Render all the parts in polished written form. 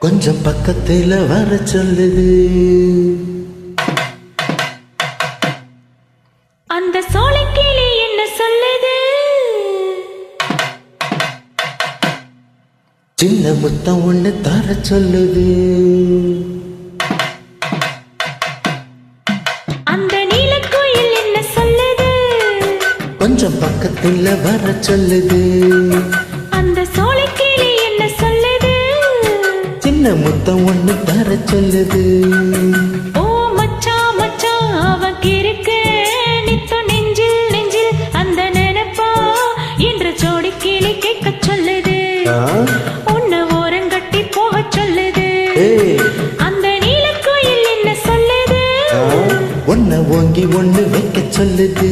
கொஞ்சம் பக்கத்துல வர சொல்லுது. அந்த சோலைக்கிளி என்ன சொல்லுது? சின்ன முத்தம் ஒண்ணு தர சொல்லுது. அந்த நீலக்குயில் என்ன சொல்லுது? கொஞ்சம் பக்கத்துல வர சொல்லுது. அந்த சோலைக்கிளி என்ன சொல்லுது? சின்ன முத்தம் ஒண்ணு தர சொல்லுது. ஓ மச்சான் மச்சான் அவக்கு இருக்கு நித்து நெஞ்சில் நெஞ்சில் அந்த நினைப்பா என்று ஜோடி கிளி கேட்க சொல்லுது. உன்னை ஓரங்கட்டி போக சொல்லுது. அந்த நீலக்குயில் என்ன சொல்லுது? ஒன்ன ஓங்கி ஒண்ணு வைக்க சொல்லுது.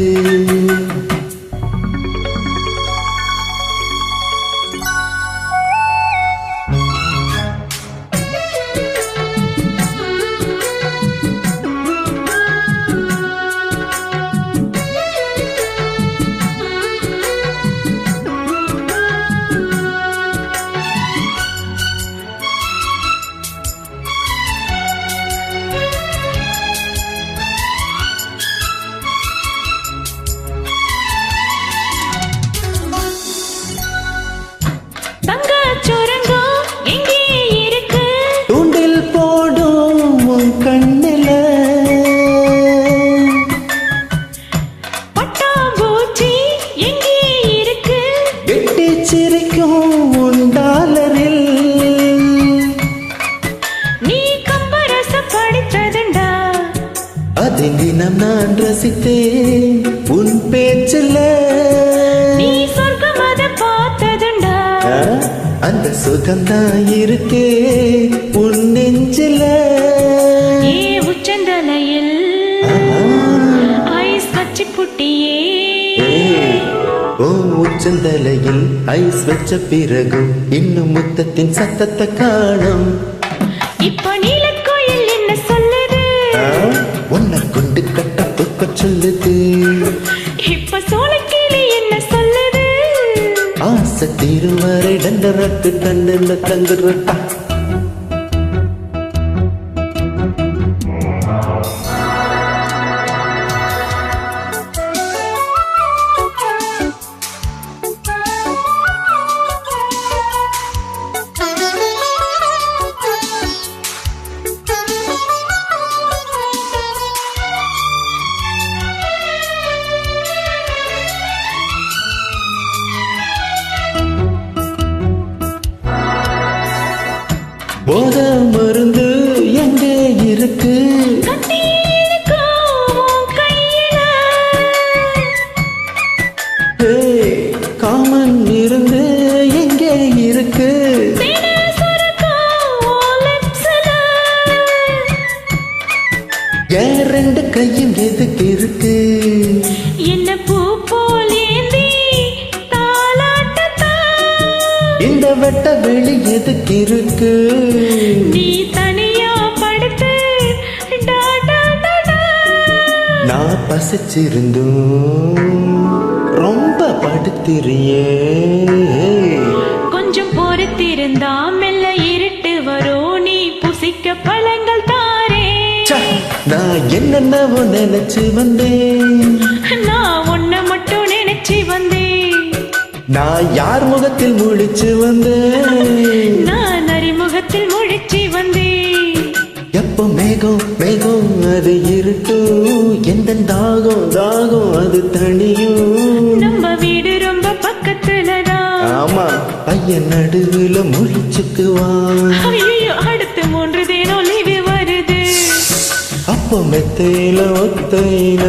தினம் நான் ரசித்தேன் உன் பேச்சில். நீ சொர்க்கமத பார்த்ததுண்டா? அந்த சுகம்தான் இருக்கே உன் நெஞ்சில். ஏ உச்சந்தலையில் ஐஸ் வச்சு புட்டியே. ஓ உச்சந்தலையில் ஐஸ் வச்ச பிறகு இன்னும் முத்தத்தின் சத்தத்தை காணும். இப்ப நீலக்குயில் என்ன சொல்லுது? உன்னை கொண்டு கட்ட தூக்க சொல்லுது. இப்ப சோலைக்கிளி என்ன சொல்லுது? ஆசை தீருவரை டண்டரட்டு டண்டு தங்குறட்டா. போத மருந்து எங்கே இருக்கு? காமன் இருந்து எங்கே இருக்கு? ஏன் ரெண்டு கையும் எதுக்கு இருக்கு? என்ன பூ போலேந்தி தாலாட்டத்தா. இந்த வெட்ட வெளி எதுக்கு இருக்கு? நீ தனியா படுத்து நான் பசிச்சிருந்தும் ரொம்ப படுத்திரியே. கொஞ்சம் பொறுத்திருந்தா மெல்ல இருட்டு வரும். நீ புசிக்க பழங்கள் தாரே. நான் என்னென்னவோ நினைச்சு வந்தேன். நான் உன்னை மட்டும் நினைச்சு வந்தேன். நான் யார் முகத்தில் முழிச்சு வந்தேன்? நான் அறிமுகத்தில் முழிச்சு வந்தேன். எப்போ மேகம் மேகம் அது இருட்டும். எந்த தாகம் தாகம் அது தனியும். நம்ம வீடு ரொம்ப பக்கத்துலதான். ஆமா பையன் நடுவுல முழிச்சுக்குவான். ஐயோ அடுத்து 3 தினம் லீவு வருது. அப்போ மெத்தையில ஒத்தையில